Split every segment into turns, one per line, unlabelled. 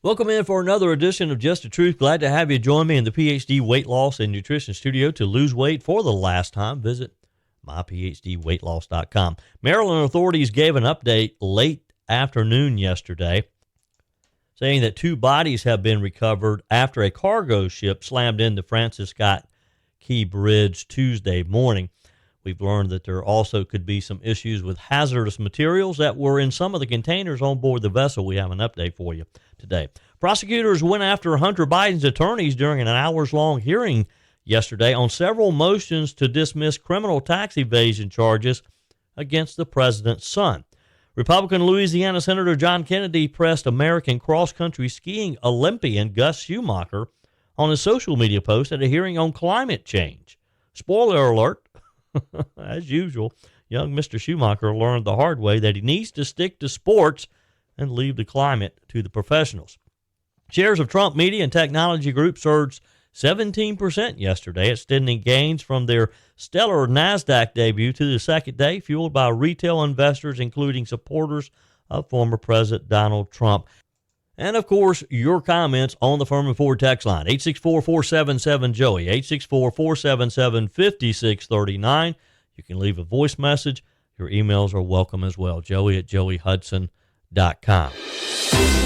Welcome in for another edition of Just the Truth. Glad to have you join me in the PhD Weight Loss and Nutrition Studio. To lose weight for the last time, visit myphdweightloss.com. Maryland authorities gave an update late afternoon yesterday, saying that 2 bodies have been recovered after a cargo ship slammed into Francis Scott Key Bridge Tuesday morning. We've learned that there also could be some issues with hazardous materials that were in some of the containers on board the vessel. We have an update for you today. Prosecutors went after Hunter Biden's attorneys during an hours-long hearing yesterday on several motions to dismiss criminal tax evasion charges against the president's son. Republican Louisiana Senator John Kennedy pressed American cross-country skiing Olympian Gus Schumacher on his social media post at a hearing on climate change. Spoiler alert, as usual, young Mr. Schumacher learned the hard way that he needs to stick to sports and leave the climate to the professionals. Shares of Trump media and technology groups surged 17% yesterday, extending gains from their stellar Nasdaq debut to the second day, fueled by retail investors, including supporters of former President Donald Trump. And, of course, your comments on the Firmin Ford text line, 864-477-JOEY, 864-477-5639. You can leave a voice message. Your emails are welcome as well, joey@joeyhudson.com.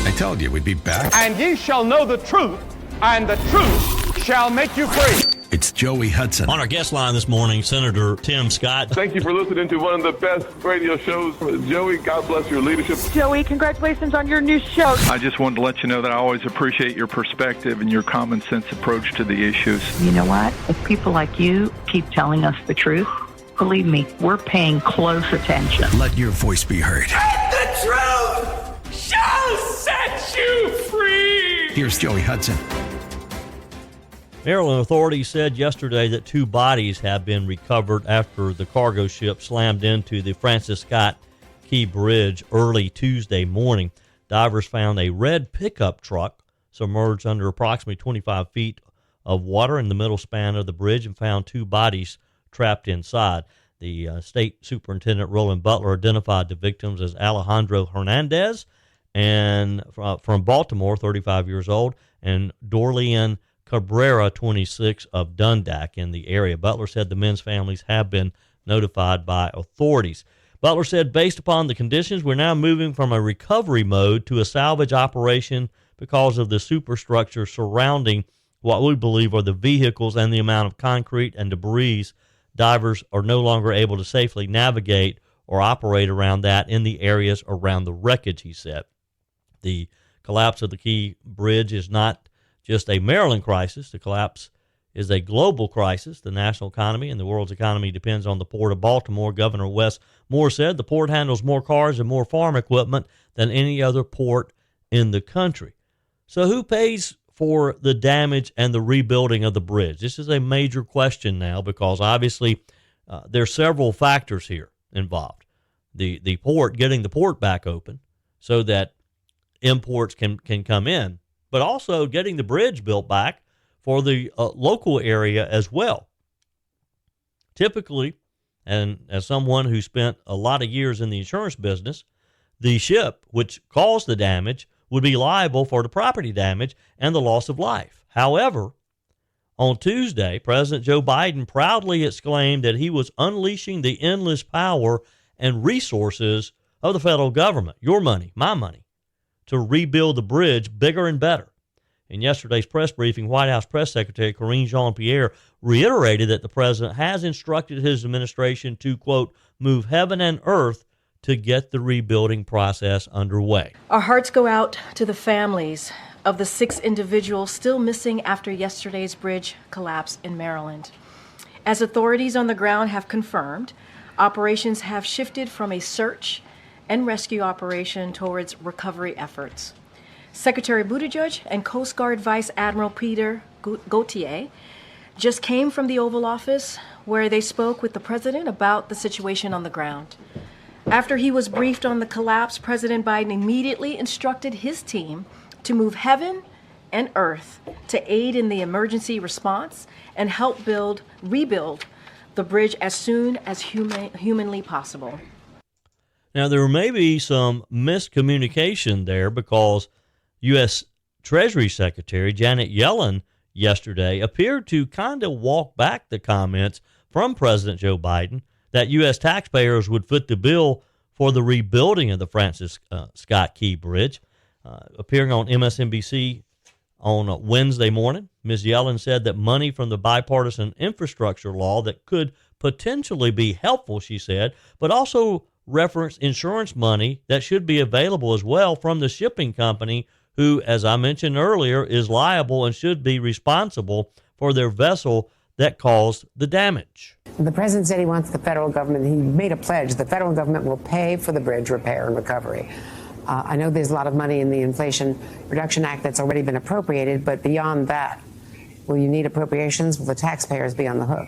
I told you we'd be back.
And ye shall know the truth, and the truth shall make you free.
It's Joey Hudson.
On our guest line this morning, Senator Tim Scott.
Thank you for listening to one of the best radio shows. Joey, God bless your leadership.
Joey, congratulations on your new show.
I just wanted to let you know that I always appreciate your perspective and your common sense approach to the issues.
You know what? If people like you keep telling us the truth, believe me, we're paying close attention.
Let your voice be heard.
And the truth shall set you free.
Here's Joey Hudson.
Maryland authorities said yesterday that 2 bodies have been recovered after the cargo ship slammed into the Francis Scott Key Bridge early Tuesday morning. Divers found a red pickup truck submerged under approximately 25 feet of water in the middle span of the bridge and found 2 bodies trapped inside. The state superintendent, Roland Butler, identified the victims as Alejandro Hernandez and from Baltimore, 35 years old, and Dorlean Cabrera, 26, of Dundak in the area. Butler said the men's families have been notified by authorities. Butler said, based upon the conditions, we're now moving from a recovery mode to a salvage operation because of the superstructure surrounding what we believe are the vehicles and the amount of concrete and debris. Divers are no longer able to safely navigate or operate around that in the areas around the wreckage, he said. The collapse of the Key Bridge is not just a Maryland crisis. The collapse is a global crisis. The national economy and the world's economy depends on the port of Baltimore. Governor Wes Moore said the port handles more cars and more farm equipment than any other port in the country. So who pays for the damage and the rebuilding of the bridge? This is a major question now because obviously there are several factors here involved. The port, getting the port back open so that imports can come in, but also getting the bridge built back for the local area as well. Typically, and as someone who spent a lot of years in the insurance business, the ship which caused the damage would be liable for the property damage and the loss of life. However, on Tuesday, President Joe Biden proudly exclaimed that he was unleashing the endless power and resources of the federal government, your money, my money, to rebuild the bridge bigger and better. In yesterday's press briefing, White House Press Secretary Karine Jean-Pierre reiterated that the president has instructed his administration to, quote, move heaven and earth to get the rebuilding process underway.
Our hearts go out to the families of the 6 individuals still missing after yesterday's bridge collapse in Maryland. As authorities on the ground have confirmed, operations have shifted from a search and rescue operation towards recovery efforts. Secretary Buttigieg and Coast Guard Vice Admiral Peter Gauthier just came from the Oval Office where they spoke with the president about the situation on the ground. After he was briefed on the collapse, President Biden immediately instructed his team to move heaven and earth to aid in the emergency response and help rebuild the bridge as soon as humanly possible.
Now, there may be some miscommunication there because U.S. Treasury Secretary Janet Yellen yesterday appeared to kind of walk back the comments from President Joe Biden that U.S. taxpayers would foot the bill for the rebuilding of the Francis Scott Key Bridge. Appearing on MSNBC on Wednesday morning, Ms. Yellen said that money from the bipartisan infrastructure law that could potentially be helpful, she said, but also referenced insurance money that should be available as well from the shipping company who, as I mentioned earlier, is liable and should be responsible for their vessel that caused the damage.
The president said he wants the federal government, he made a pledge, the federal government will pay for the bridge repair and recovery. I know there's a lot of money in the Inflation Reduction Act that's already been appropriated, but beyond that, will you need appropriations? Will the taxpayers be on the hook?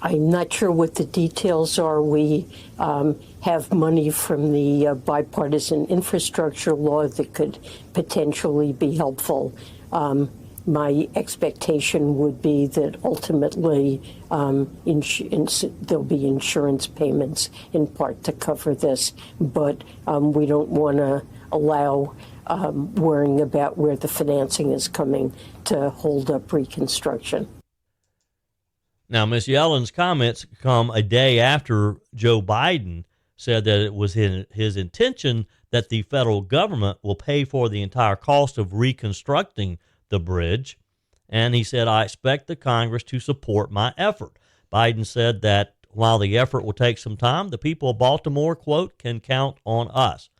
I'm not sure what the details are. We have money from the bipartisan infrastructure law that could potentially be helpful. My expectation would be that ultimately there'll be insurance payments in part to cover this, but we don't want to allow worrying about where the financing is coming to hold up reconstruction.
Now, Ms. Yellen's comments come a day after Joe Biden said that it was his intention that the federal government will pay for the entire cost of reconstructing the bridge. And he said, I expect the Congress to support my effort. Biden said that while the effort will take some time, the people of Baltimore, quote, can count on us.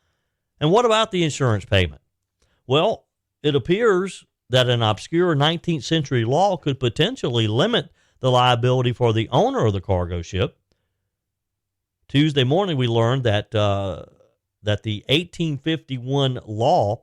And what about the insurance payment? Well, it appears that an obscure 19th century law could potentially limit the liability for the owner of the cargo ship. Tuesday morning, we learned that the 1851 law,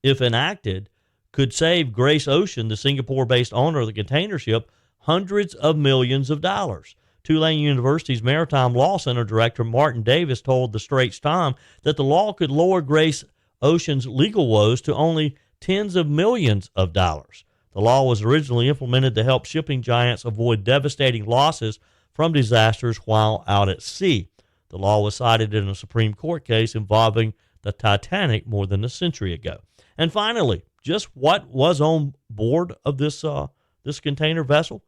if enacted, could save Grace Ocean, the Singapore-based owner of the container ship, hundreds of millions of dollars. Tulane University's Maritime Law Center director Martin Davis told the Straits Times that the law could lower Grace Ocean's legal woes to only tens of millions of dollars. The law was originally implemented to help shipping giants avoid devastating losses from disasters while out at sea. The law was cited in a Supreme Court case involving the Titanic more than a century ago. And finally, just what was on board of this container vessel?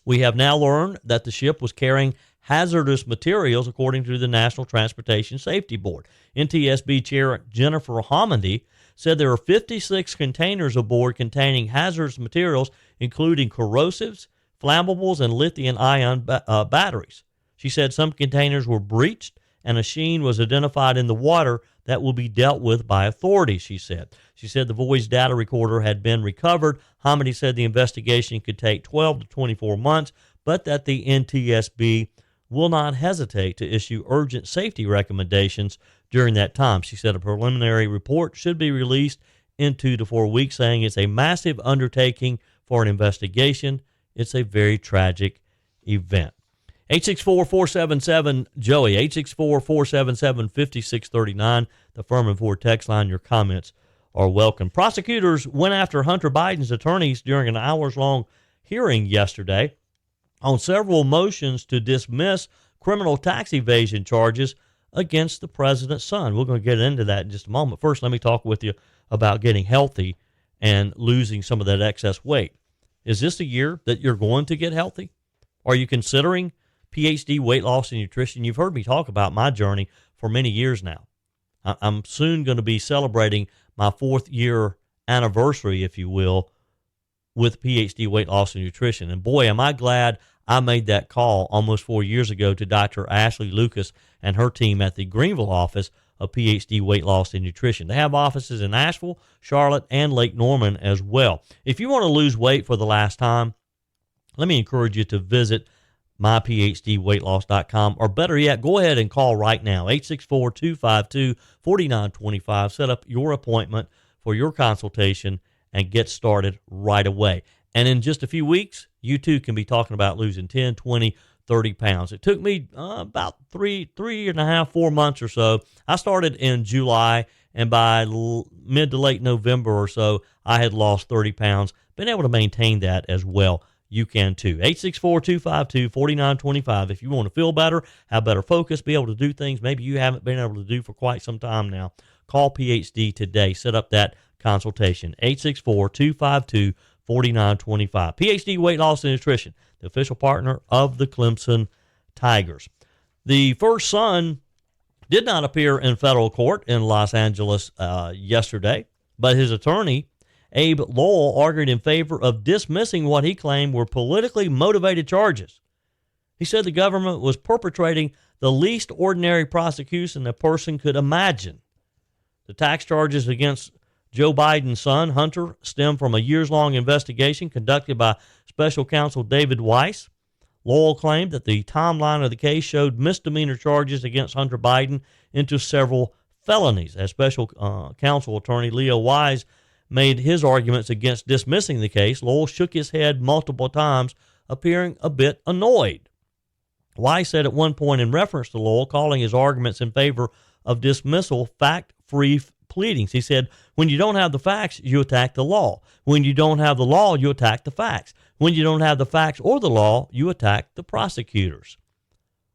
We have now learned that the ship was carrying hazardous materials, according to the National Transportation Safety Board. NTSB Chair Jennifer Homendy said there are 56 containers aboard containing hazardous materials, including corrosives, flammables, and lithium-ion batteries. She said some containers were breached and a sheen was identified in the water that will be dealt with by authorities, she said. She said the voyage data recorder had been recovered. Homendy said the investigation could take 12 to 24 months, but that the NTSB will not hesitate to issue urgent safety recommendations during that time. She said a preliminary report should be released in 2 to 4 weeks, saying it's a massive undertaking for an investigation. It's a very tragic event. 864-477-JOEY, 864-477-5639, the Firmin Ford text line. Your comments are welcome. Prosecutors went after Hunter Biden's attorneys during an hours-long hearing yesterday on several motions to dismiss criminal tax evasion charges against the president's son. We're going to get into that in just a moment. First, let me talk with you about getting healthy and losing some of that excess weight. Is this a year that you're going to get healthy? Are you considering PhD weight loss and nutrition? You've heard me talk about my journey for many years now. I'm soon going to be celebrating my 4th year anniversary, if you will, with PhD weight loss and nutrition. And boy, am I glad I made that call almost 4 years ago to Dr. Ashley Lucas and her team at the Greenville office of PhD weight loss and nutrition. They have offices in Asheville, Charlotte, and Lake Norman as well. If you want to lose weight for the last time, let me encourage you to visit myphdweightloss.com, or better yet, go ahead and call right now, 864-252-4925. Set up your appointment for your consultation and get started right away. And in just a few weeks, you too can be talking about losing 10, 20, 30 pounds. It took me about 4 months or so. I started in July, and by mid to late November or so, I had lost 30 pounds. Been able to maintain that as well. You can too. 864-252-4925. If you want to feel better, have better focus, be able to do things maybe you haven't been able to do for quite some time now, Call PhD today. Set up that consultation. 864-252-4925. PhD Weight Loss and Nutrition, the official partner of the Clemson Tigers. The first son did not appear in federal court in Los Angeles yesterday, but his attorney, Abe Lowell, argued in favor of dismissing what he claimed were politically motivated charges. He said the government was perpetrating the least ordinary prosecution a person could imagine. The tax charges against Joe Biden's son, Hunter, stem from a years-long investigation conducted by special counsel David Weiss. Lowell claimed that the timeline of the case showed misdemeanor charges against Hunter Biden into several felonies. As special counsel attorney Leo Wise made his arguments against dismissing the case, Lowell shook his head multiple times, appearing a bit annoyed. Wise said at one point in reference to Lowell, calling his arguments in favor of dismissal fact-free pleadings. He said, when you don't have the facts, you attack the law. When you don't have the law, you attack the facts. When you don't have the facts or the law, you attack the prosecutors.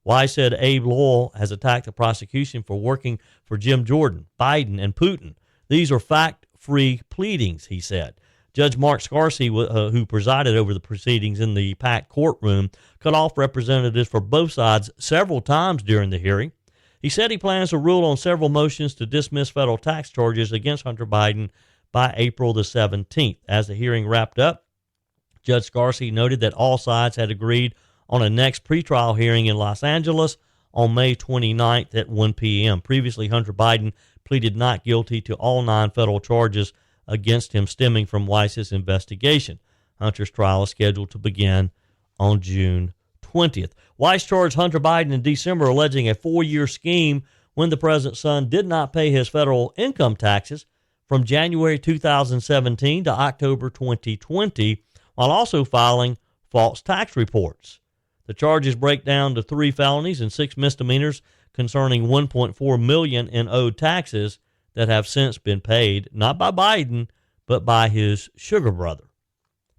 Wise said Abe Lowell has attacked the prosecution for working for Jim Jordan, Biden, and Putin. These are fact-free pleadings, he said. Judge Mark Scarsey, who presided over the proceedings in the packed courtroom, cut off representatives for both sides several times during the hearing. He said he plans to rule on several motions to dismiss federal tax charges against Hunter Biden by April the 17th. As the hearing wrapped up, Judge Scarsey noted that all sides had agreed on a next pretrial hearing in Los Angeles on May 29th at 1 p.m. Previously, Hunter Biden pleaded not guilty to all 9 federal charges against him stemming from Weiss's investigation. Hunter's trial is scheduled to begin on June 20th. Weiss charged Hunter Biden in December alleging a 4-year scheme when the president's son did not pay his federal income taxes from January 2017 to October 2020, while also filing false tax reports. The charges break down to 3 felonies and 6 misdemeanors concerning $1.4 million in owed taxes that have since been paid, not by Biden, but by his sugar brother.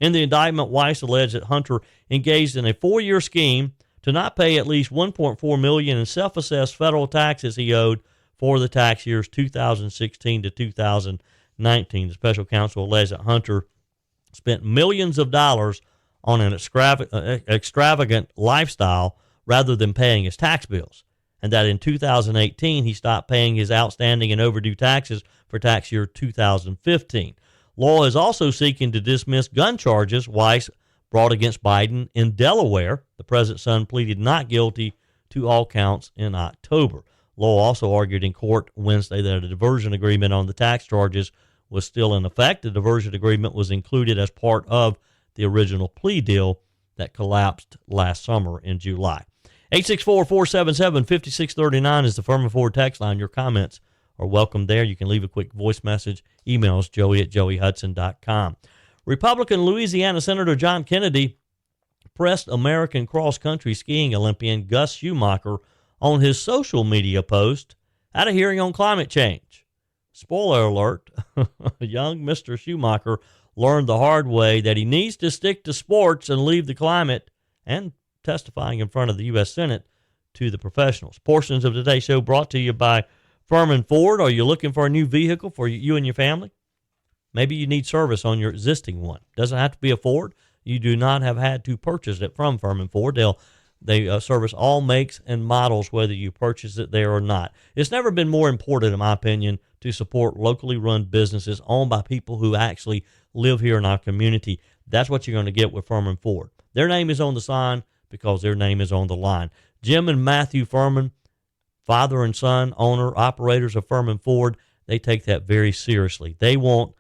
In the indictment, Weiss alleged that Hunter engaged in a 4-year scheme to not pay at least $1.4 million in self-assessed federal taxes he owed for the tax years 2016 to 2019. The special counsel alleged that Hunter spent millions of dollars on an extravagant lifestyle rather than paying his tax bills, and that in 2018 he stopped paying his outstanding and overdue taxes for tax year 2015. Law is also seeking to dismiss gun charges Weiss brought against Biden in Delaware. The president's son pleaded not guilty to all counts in October. Law also argued in court Wednesday that a diversion agreement on the tax charges was still in effect. The diversion agreement was included as part of the original plea deal that collapsed last summer in July. 864-477-5639 is the Firmin Ford text line. Your comments are welcome there. You can leave a quick voice message. Email us, joey@joeyhudson.com. Republican Louisiana Senator John Kennedy pressed American cross-country skiing Olympian Gus Schumacher on his social media post at a hearing on climate change. Spoiler alert, young Mr. Schumacher learned the hard way that he needs to stick to sports and leave the climate, and testifying in front of the U.S. Senate, to the professionals. Portions of today's show brought to you by Firmin Ford. Are you looking for a new vehicle for you and your family? Maybe you need service on your existing one. Doesn't have to be a Ford. You do not have had to purchase it from Firmin Ford. They service all makes and models, whether you purchase it there or not. It's never been more important, in my opinion, to support locally run businesses owned by people who actually live here in our community. That's what you're going to get with Firmin Ford. Their name is on the sign because their name is on the line. Jim and Matthew Firmin, father and son, operators of Firmin Ford, they take that very seriously. They want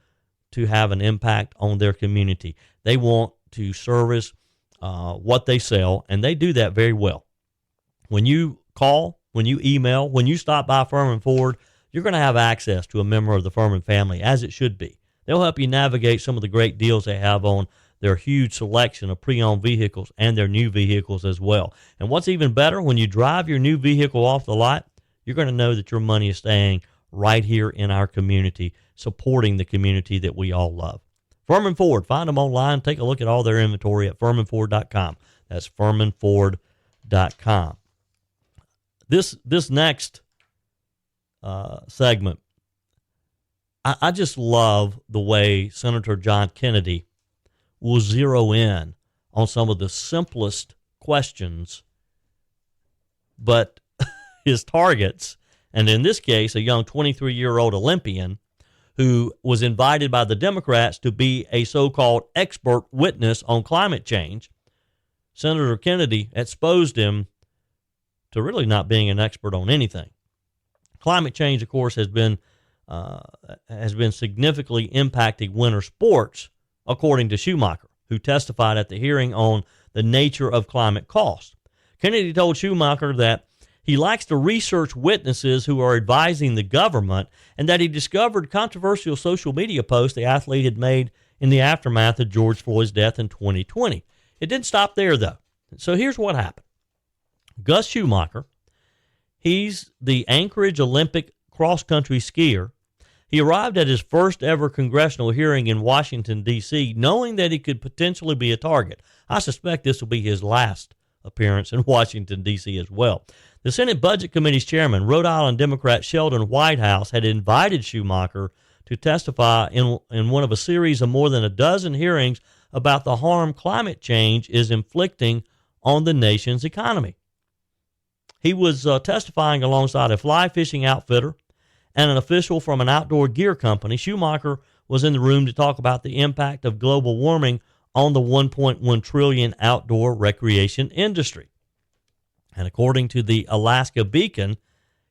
to have an impact on their community. They want to service what they sell, and they do that very well. When you call, when you email, when you stop by Firmin Ford, you're going to have access to a member of the Firmin family, as it should be. They'll help you navigate some of the great deals they have on their huge selection of pre-owned vehicles and their new vehicles as well. And what's even better, when you drive your new vehicle off the lot, you're going to know that your money is staying right here in our community, supporting the community that we all love. Firmin Ford, find them online. Take a look at all their inventory at FirminFord.com. That's FirminFord.com. This next segment I just love the way Senator John Kennedy will zero in on some of the simplest questions, but his targets, and in this case, a young 23-year-old Olympian who was invited by the Democrats to be a so-called expert witness on climate change, Senator Kennedy exposed him to really not being an expert on anything. Climate change, of course, has been significantly impacting winter sports, according to Schumacher, who testified at the hearing on the nature of climate costs. Kennedy told Schumacher that he likes to research witnesses who are advising the government, and that he discovered controversial social media posts the athlete had made in the aftermath of George Floyd's death in 2020. It didn't stop there, though. So here's what happened. Gus Schumacher, he's the Anchorage Olympic cross-country skier. He arrived at his first ever congressional hearing in Washington, D.C., knowing that he could potentially be a target. I suspect this will be his last appearance in Washington, D.C. as well. The Senate Budget Committee's chairman, Rhode Island Democrat Sheldon Whitehouse, had invited Schumacher to testify in one of a series of more than a dozen hearings about the harm climate change is inflicting on the nation's economy. He was testifying alongside a fly fishing outfitter and an official from an outdoor gear company. Schumacher was in the room to talk about the impact of global warming on the $1.1 trillion outdoor recreation industry. And according to the Alaska Beacon,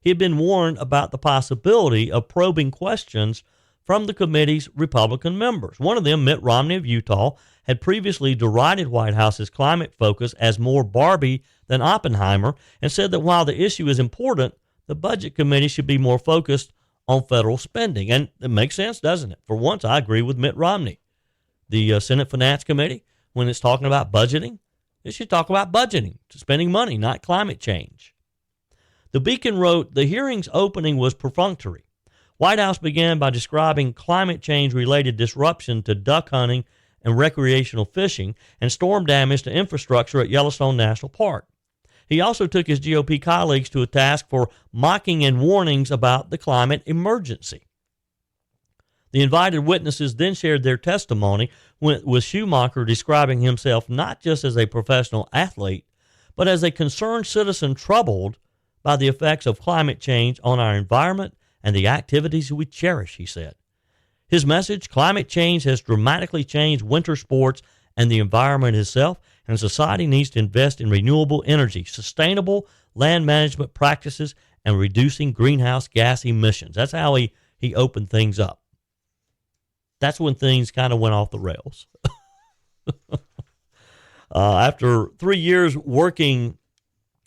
he had been warned about the possibility of probing questions from the committee's Republican members. One of them, Mitt Romney of Utah, had previously derided White House's climate focus as more Barbie than Oppenheimer, and said that while the issue is important, the Budget Committee should be more focused on federal spending. And it makes sense, doesn't it? For once, I agree with Mitt Romney. The Senate Finance Committee, when it's talking about budgeting, it should talk about budgeting, spending money, not climate change. The Beacon wrote, the hearing's opening was perfunctory. White House began by describing climate change-related disruption to duck hunting and recreational fishing and storm damage to infrastructure at Yellowstone National Park. He also took his GOP colleagues to a task for mocking and warnings about the climate emergency. The invited witnesses then shared their testimony, with Schumacher describing himself not just as a professional athlete, but as a concerned citizen troubled by the effects of climate change on our environment and the activities we cherish, he said. His message, climate change has dramatically changed winter sports and the environment itself, and society needs to invest in renewable energy, sustainable land management practices, and reducing greenhouse gas emissions. That's how he opened things up. That's when things kind of went off the rails. After 3 years working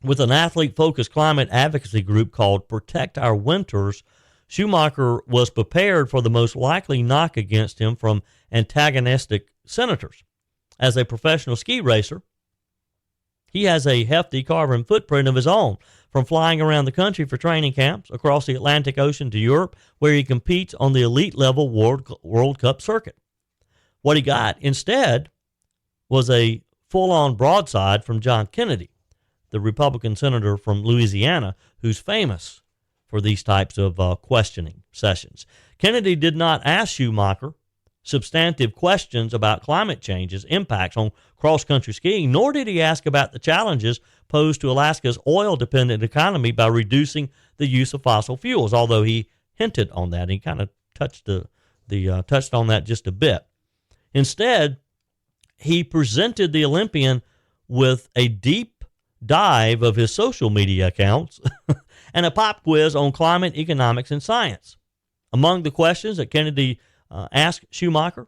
with an athlete-focused climate advocacy group called Protect Our Winters, Schumacher was prepared for the most likely knock against him from antagonistic senators. As a professional ski racer, he has a hefty carbon footprint of his own, from flying around the country for training camps, across the Atlantic Ocean to Europe, where he competes on the elite-level World Cup circuit. What he got instead was a full-on broadside from John Kennedy, the Republican senator from Louisiana, who's famous for these types of questioning sessions. Kennedy did not ask Schumacher substantive questions about climate change's impacts on cross-country skiing, nor did he ask about the challenges posed to Alaska's oil-dependent economy by reducing the use of fossil fuels, although he hinted on that. He kind of touched on that just a bit. Instead, he presented the Olympian with a deep dive of his social media accounts and a pop quiz on climate, economics, and science. Among the questions that Kennedy asked Schumacher,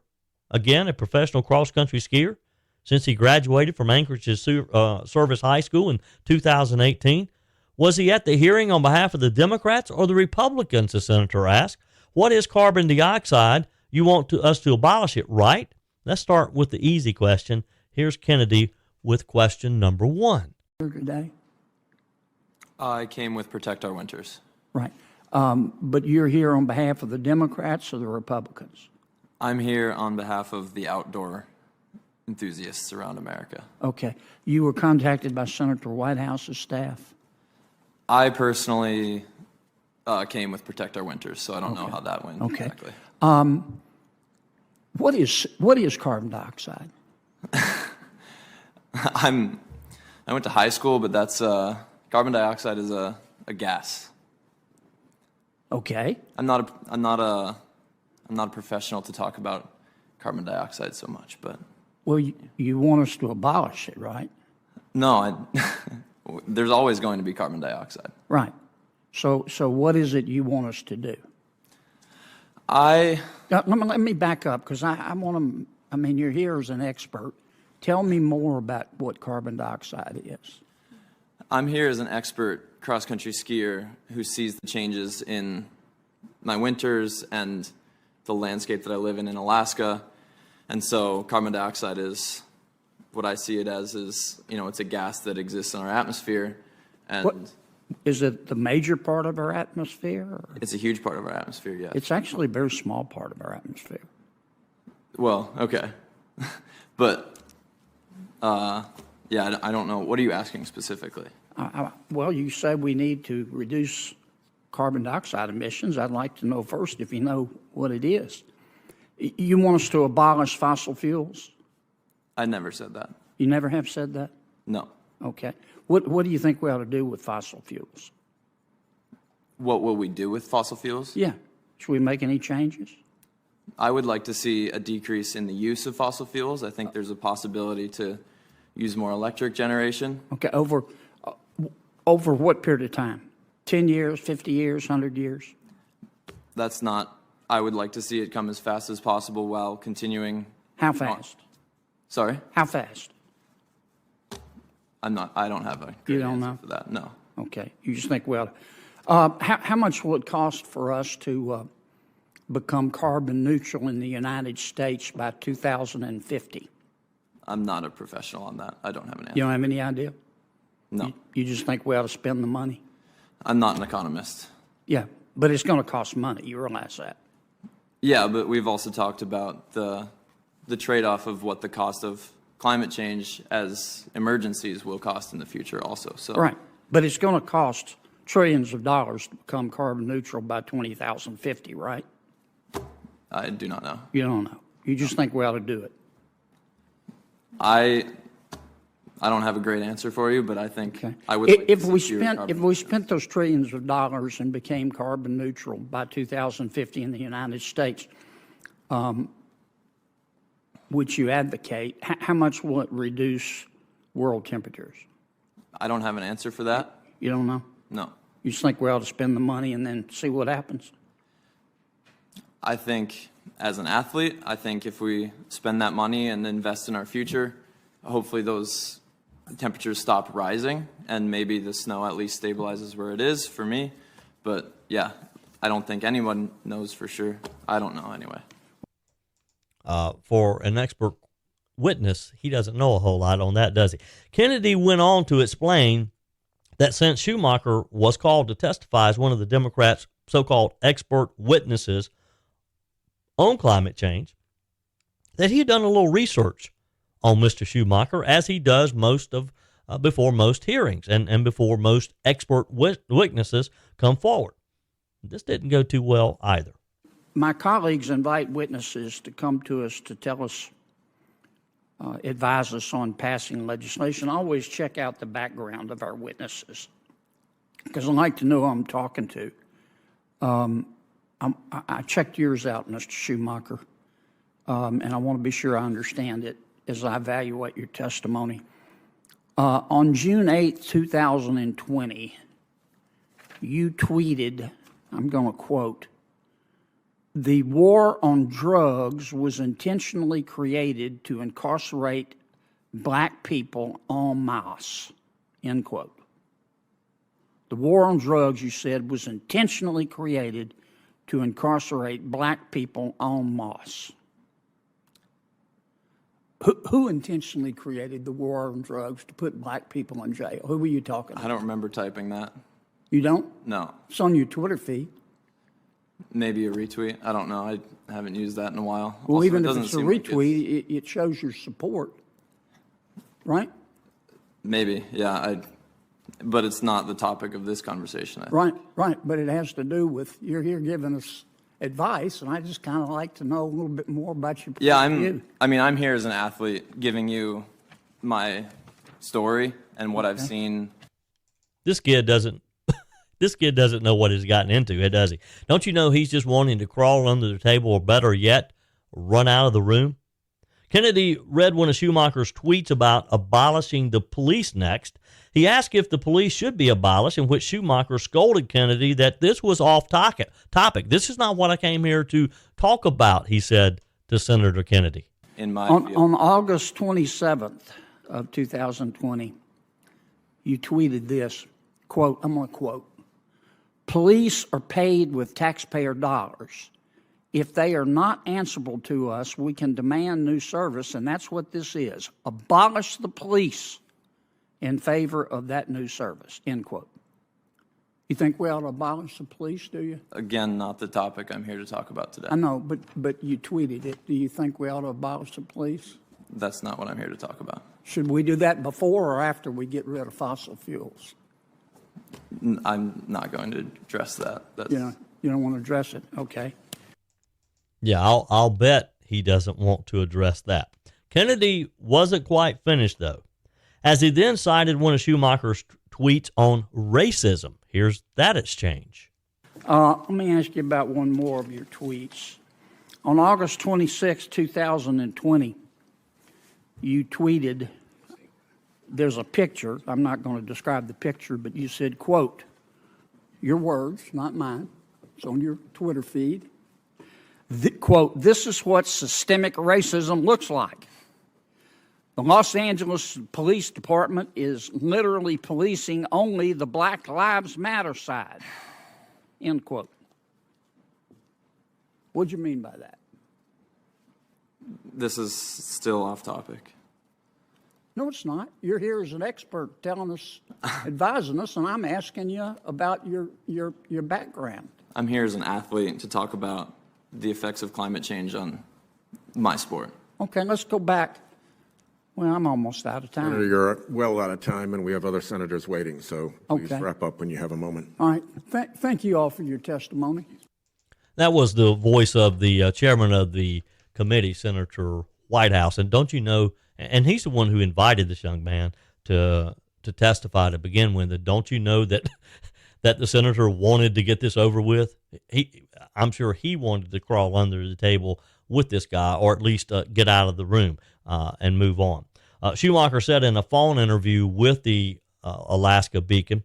again, a professional cross-country skier, since he graduated from Anchorage's Service High School in 2018, was he at the hearing on behalf of the Democrats or the Republicans, the senator asked. What is carbon dioxide? You want us to abolish it, right? Let's start with the easy question. Here's Kennedy with question number one.
Today?
I came with Protect Our Winters.
Right. But you're here on behalf of the Democrats or the Republicans?
I'm here on behalf of the outdoor enthusiasts around America.
Okay. You were contacted by Senator Whitehouse's staff?
I personally came with Protect Our Winters, so I don't know how that went exactly.
What is carbon dioxide?
I went to high school, but that's carbon dioxide is a gas.
Okay.
I'm not a professional to talk about carbon dioxide so much, but
Well, you want us to abolish it, right?
no, there's always going to be carbon dioxide.
Right. So what is it you want us to do? Let me back up, because I want to. I mean, you're here as an expert. Tell me more about what carbon dioxide is.
I'm here as an expert cross-country skier who sees the changes in my winters and the landscape that I live in Alaska. And so carbon dioxide is what I see it as is, it's a gas that exists in our atmosphere. And
is it the major part of our atmosphere? Or?
It's a huge part of our atmosphere, yes.
It's actually a very small part of our atmosphere.
Well, okay. But, yeah, I don't know. What are you asking specifically?
Well, you say we need to reduce carbon dioxide emissions. I'd like to know first if you know what it is. You want us to abolish fossil fuels?
I never said that.
You never have said that?
No.
Okay. What do you think we ought to do with fossil fuels?
What will we do with fossil fuels?
Yeah. Should we make any changes?
I would like to see a decrease in the use of fossil fuels. I think there's a possibility to use more electric generation.
Okay. Over what period of time? 10 years, 50 years, 100 years?
That's not. I would like to see it come as fast as possible while continuing.
How fast?
Sorry?
How fast?
I don't have a good answer for that. No.
Okay. You just think, well, how much will it cost for us to become carbon neutral in the United States by 2050?
I'm not a professional on that. I don't have an answer.
You don't have any idea?
No.
You just think we ought to spend the money?
I'm not an economist.
Yeah, but it's going to cost money. You realize that?
Yeah, but we've also talked about the trade-off of what the cost of climate change as emergencies will cost in the future also. So
right, but it's going to cost trillions of dollars to become carbon neutral by 2050, right?
I do not know.
You don't know. You just think we ought to do it.
I don't have a great answer for you, but I think I would.
If we spent those trillions of dollars and became carbon neutral by 2050 in the United States, which you advocate, how much will it reduce world temperatures?
I don't have an answer for that.
You don't know?
No.
You just think we ought to spend the money and then see what happens?
I think as an athlete, I think if we spend that money and invest in our future, hopefully those temperatures stop rising and maybe the snow at least stabilizes where it is for me. But yeah, I don't think anyone knows for sure. I don't know anyway.
For an expert witness, he doesn't know a whole lot on that, does he? Kennedy went on to explain that since Schumacher was called to testify as one of the Democrats' so-called expert witnesses on climate change, that he had done a little research on Mr. Schumacher, as he does before most hearings and before most expert witnesses come forward. This didn't go too well either.
My colleagues invite witnesses to come to us to tell us, advise us on passing legislation. I always check out the background of our witnesses because I like to know who I'm talking to. I checked yours out, Mr. Schumacher, and I want to be sure I understand it as I evaluate your testimony. On June 8, 2020, you tweeted, I'm going to quote, "The war on drugs was intentionally created to incarcerate black people en masse," end quote. The war on drugs, you said, was intentionally created to incarcerate black people en masse. Who intentionally created the war on drugs to put black people in jail? Who were you talking about?
I don't remember typing that.
You don't?
No.
It's on your Twitter feed.
Maybe a retweet. I don't know. I haven't used that in a while.
Well,
Also,
even if it's a retweet, it shows your support, right?
Maybe. Yeah. But it's not the topic of this conversation. I think.
Right. But it has to do with you're here giving us advice, and I just kind of like to know a little bit more about your point of view.
I'm here as an athlete giving you my story and what I've seen.
This kid doesn't know what he's gotten into, does he? Don't you know he's just wanting to crawl under the table, or better yet, run out of the room? Kennedy read one of Schumacher's tweets about abolishing the police next. He asked if the police should be abolished, in which Schumacher scolded Kennedy that this was off topic. This is not what I came here to talk about, he said to Senator Kennedy.
On August 27th of 2020, you tweeted this, quote, I'm going to quote, "Police are paid with taxpayer dollars. If they are not answerable to us, we can demand new service, and that's what this is. Abolish the police in favor of that new service," end quote. You think we ought to abolish the police, do you?
Again, not the topic I'm here to talk about today.
I know, but you tweeted it. Do you think we ought to abolish the police?
That's not what I'm here to talk about.
Should we do that before or after we get rid of fossil fuels?
I'm not going to address that.
You don't want to address it? Okay.
Yeah, I'll bet he doesn't want to address that. Kennedy wasn't quite finished, though, as he then cited one of Schumacher's tweets on racism. Here's that exchange.
Let me ask you about one more of your tweets. On August 26, 2020, you tweeted, there's a picture. I'm not going to describe the picture, but you said, quote, your words, not mine. It's on your Twitter feed. Quote, "This is what systemic racism looks like. The Los Angeles Police Department is literally policing only the Black Lives Matter side," end quote. What do you mean by that?
This is still off topic.
No, it's not. You're here as an expert telling us, advising us, and I'm asking you about your background.
I'm here as an athlete to talk about the effects of climate change on my sport.
Okay, let's go back. Well, I'm almost out of time.
Senator, you're well out of time, and we have other senators waiting, so please wrap up when you have a moment.
All right. Thank you all for your testimony.
That was the voice of the chairman of the committee, Senator Whitehouse. And don't you know, and he's the one who invited this young man to testify to begin with. Don't you know that that the senator wanted to get this over with? I'm sure he wanted to crawl under the table with this guy, or at least get out of the room and move on. Schumacher said in a phone interview with the Alaska Beacon,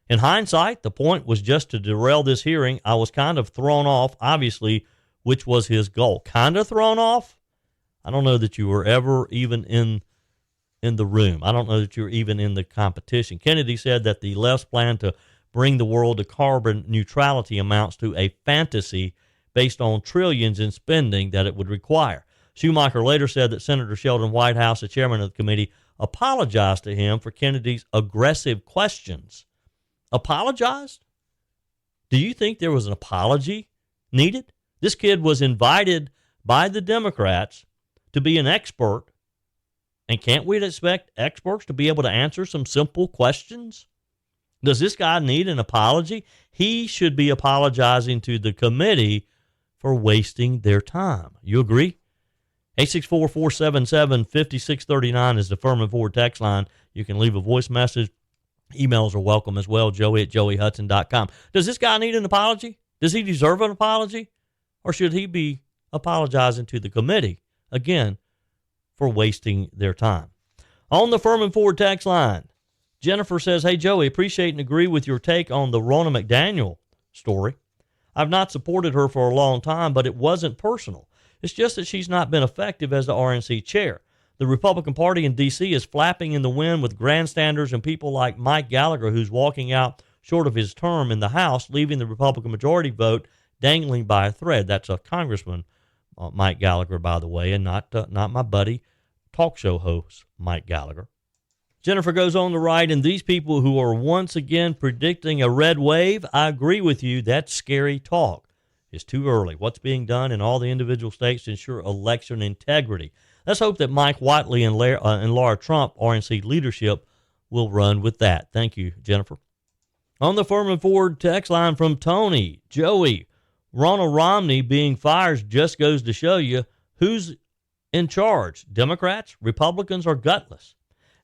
"In hindsight, the point was just to derail this hearing. I was kind of thrown off, obviously, which was his goal." Kind of thrown off? I don't know that you were ever even in the room. I don't know that you were even in the competition. Kennedy said that the left's plan to bring the world to carbon neutrality amounts to a fantasy based on trillions in spending that it would require. Schumacher later said that Senator Sheldon Whitehouse, the chairman of the committee, apologized to him for Kennedy's aggressive questions. Apologized? Do you think there was an apology needed? This kid was invited by the Democrats to be an expert, and can't we expect experts to be able to answer some simple questions? Does this guy need an apology? He should be apologizing to the committee for wasting their time. You agree? 864-477-5639 is the Firmin Ford text line. You can leave a voice message. Emails are welcome as well, joey@joeyhudson.com. Does this guy need an apology? Does he deserve an apology? Or should he be apologizing to the committee, again, for wasting their time? On the Firmin Ford text line, Jennifer says, "Hey, Joey, appreciate and agree with your take on the Ronna McDaniel story. I've not supported her for a long time, but it wasn't personal. It's just that she's not been effective as the RNC chair. The Republican Party in D.C. is flapping in the wind with grandstanders and people like Mike Gallagher, who's walking out short of his term in the House, leaving the Republican majority vote dangling by a thread." That's a Congressman, Mike Gallagher, by the way, and not my buddy, talk show host Mike Gallagher. Jennifer goes on to write, "And these people who are once again predicting a red wave, I agree with you, that's scary talk. It's too early. What's being done in all the individual states to ensure election integrity? Let's hope that Mike Whiteley and Laura Trump, RNC leadership, we'll run with that. Thank you, Jennifer. On the Firmin Ford text line from Tony, Joey, Ronald Romney being fired just goes to show you who's in charge, Democrats, Republicans, or gutless.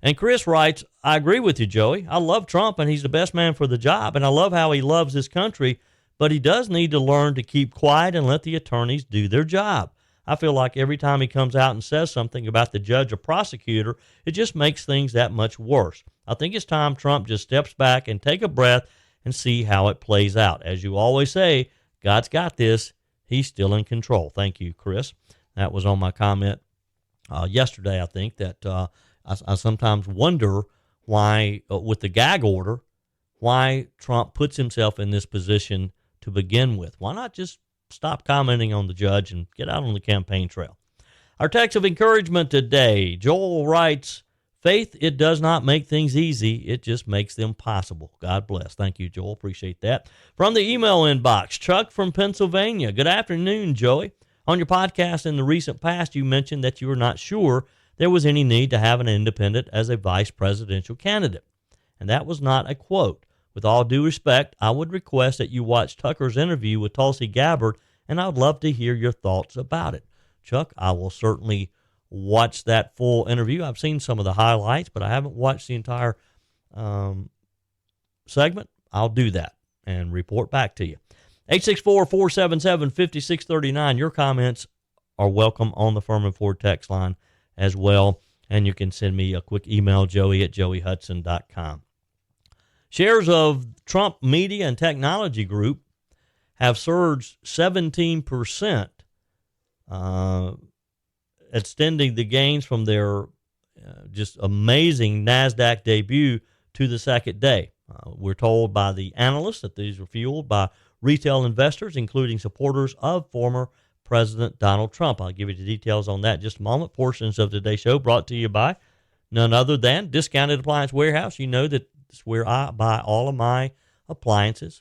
And Chris writes, I agree with you, Joey. I love Trump, and he's the best man for the job, and I love how he loves his country, but he does need to learn to keep quiet and let the attorneys do their job. I feel like every time he comes out and says something about the judge or prosecutor, it just makes things that much worse. I think it's time Trump just steps back and take a breath and see how it plays out. As you always say, God's got this. He's still in control. Thank you, Chris. That was on my comment yesterday, I think, that I sometimes wonder why, with the gag order, why Trump puts himself in this position to begin with. Why not just stop commenting on the judge and get out on the campaign trail? Our text of encouragement today, Joel writes, faith, it does not make things easy. It just makes them possible. God bless. Thank you, Joel. Appreciate that. From the email inbox, Chuck from Pennsylvania. Good afternoon, Joey. On your podcast in the recent past, you mentioned that you were not sure there was any need to have an independent as a vice presidential candidate. And that was not a quote. With all due respect, I would request that you watch Tucker's interview with Tulsi Gabbard, and I would love to hear your thoughts about it. Chuck, I will certainly watch that full interview. I've seen some of the highlights, but I haven't watched the entire segment. I'll do that and report back to you. 864-477-5639. Your comments are welcome on the Firmin Ford text line as well, and you can send me a quick email, joey@joeyhudson.com. Shares of Trump Media and Technology Group have surged 17%, extending the gains from their just amazing Nasdaq debut to the second day. We're told by the analysts that these were fueled by retail investors, including supporters of former President Donald Trump. I'll give you the details on that in just a moment. Portions of today's show brought to you by none other than Discounted Appliance Warehouse. You know that it's where I buy all of my appliances.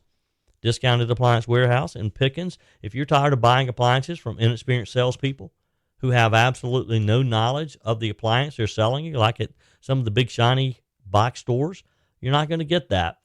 Discounted Appliance Warehouse in Pickens. If you're tired of buying appliances from inexperienced salespeople who have absolutely no knowledge of the appliance they're selling you, like at some of the big shiny box stores, you're not going to get that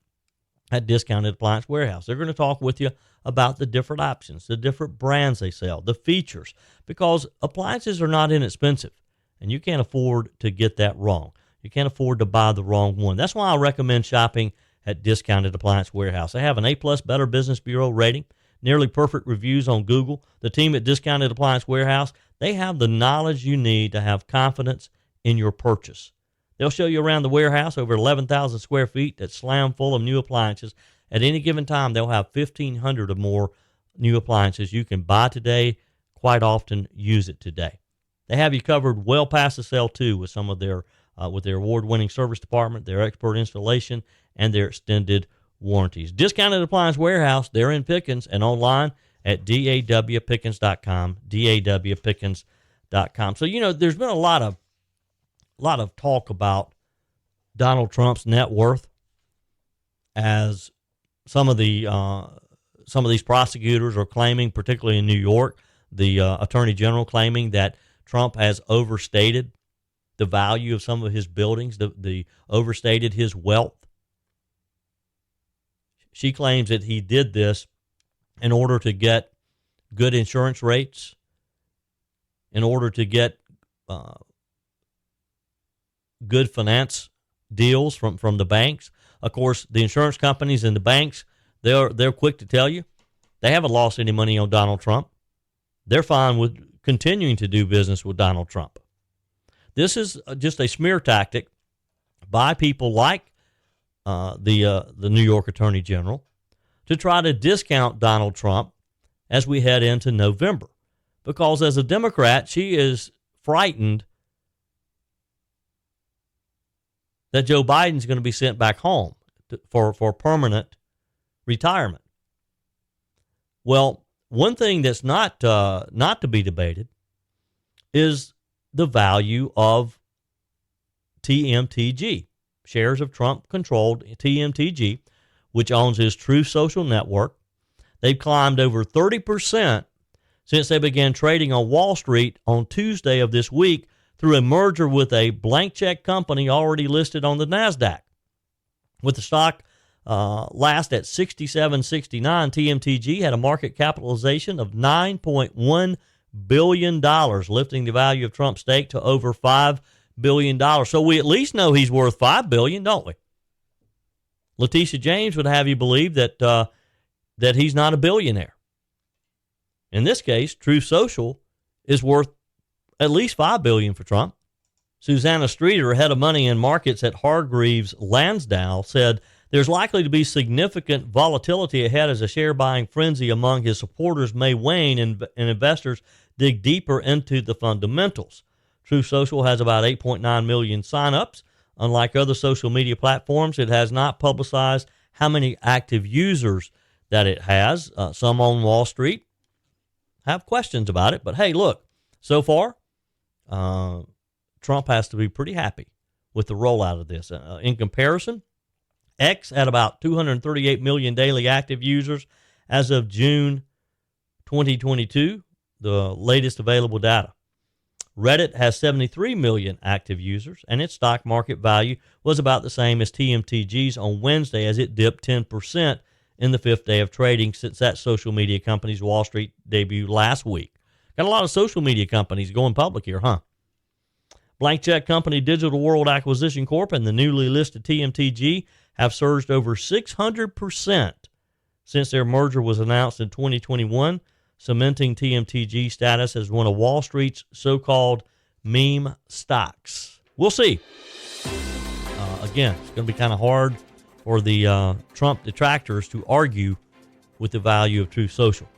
at Discounted Appliance Warehouse. They're going to talk with you about the different options, the different brands they sell, the features, because appliances are not inexpensive, and you can't afford to get that wrong. You can't afford to buy the wrong one. That's why I recommend shopping at Discounted Appliance Warehouse. They have an A+ Better Business Bureau rating, nearly perfect reviews on Google. The team at Discounted Appliance Warehouse, they have the knowledge you need to have confidence in your purchase. They'll show you around the warehouse, over 11,000 square feet that's slammed full of new appliances. At any given time, they'll have 1,500 or more new appliances you can buy today, quite often use it today. They have you covered well past the sale, too, with some of their with their award-winning service department, their expert installation, and their extended warranties. Discounted Appliance Warehouse, they're in Pickens and online at dawpickens.com, dawpickens.com. So, you know, there's been a lot of talk about Donald Trump's net worth, as some of these prosecutors are claiming, particularly in New York, the Attorney General claiming that Trump has overstated the value of some of his buildings, the overstated his wealth. She claims that he did this in order to get good insurance rates, in order to get good finance deals from the banks. Of course, the insurance companies and the banks, they're quick to tell you they haven't lost any money on Donald Trump. They're fine with continuing to do business with Donald Trump. This is just a smear tactic by people like the New York Attorney General to try to discount Donald Trump as we head into November. Because as a Democrat, she is frightened that Joe Biden's going to be sent back home for permanent retirement. Well, one thing that's not to be debated is the value of TMTG, shares of Trump-controlled TMTG, which owns his True Social network. They've climbed over 30% since they began trading on Wall Street on Tuesday of this week through a merger with a blank check company already listed on the Nasdaq. With the stock last at $67.69, TMTG had a market capitalization of $9.1 billion, lifting the value of Trump's stake to over $5 billion. So we at least know he's worth $5 billion, don't we? Letitia James would have you believe that that he's not a billionaire. In this case, Truth Social is worth at least $5 billion for Trump. Susanna Streeter, head of money and markets at Hargreaves Lansdowne, said there's likely to be significant volatility ahead as a share buying frenzy among his supporters may wane and investors dig deeper into the fundamentals. Truth Social has about 8.9 million signups. Unlike other social media platforms, it has not publicized how many active users that it has. Some on Wall Street have questions about it, but hey, look, so far, Trump has to be pretty happy with the rollout of this. In comparison, X had about 238 million daily active users as of June 2022, the latest available data. Reddit has 73 million active users, and its stock market value was about the same as TMTG's on Wednesday as it dipped 10% in the fifth day of trading since that social media company's Wall Street debut last week. Got a lot of social media companies going public here, huh? Blank check company Digital World Acquisition Corp. And the newly listed TMTG have surged over 600% since their merger was announced in 2021, cementing TMTG status as one of Wall Street's so-called meme stocks. We'll see. Again, it's going to be kind of hard for the Trump detractors to argue with the value of Truth Social.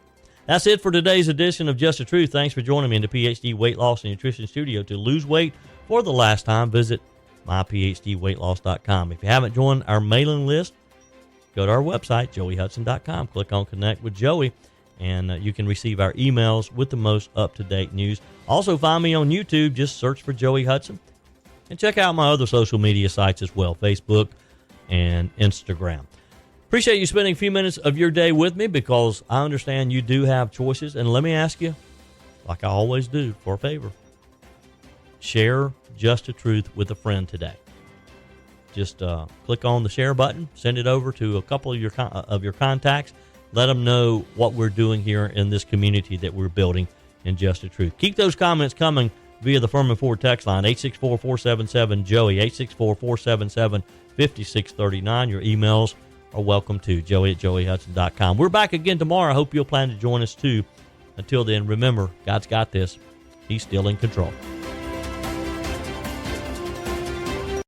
That's it for today's edition of Just the Truth. Thanks for joining me in the PhD Weight Loss and Nutrition Studio. To lose weight for the last time, visit myphdweightloss.com. If you haven't joined our mailing list, go to our website, joeyhudson.com. Click on Connect with Joey, and you can receive our emails with the most up-to-date news. Also, find me on YouTube. Just search for Joey Hudson. And check out my other social media sites as well, Facebook and Instagram. Appreciate you spending a few minutes of your day with me because I understand you do have choices. And let me ask you, like I always do, for a favor. Share Just the Truth with a friend today. Just click on the share button, send it over to a couple of your contacts. Let them know what we're doing here in this community that we're building in Just the Truth. Keep those comments coming via the Firmin Ford text line, 864-477-JOEY, 864-477-5639. Your emails are welcome to joey@joeyhudson.com. We're back again tomorrow. I hope you'll plan to join us too. Until then, remember, God's got this. He's still in control.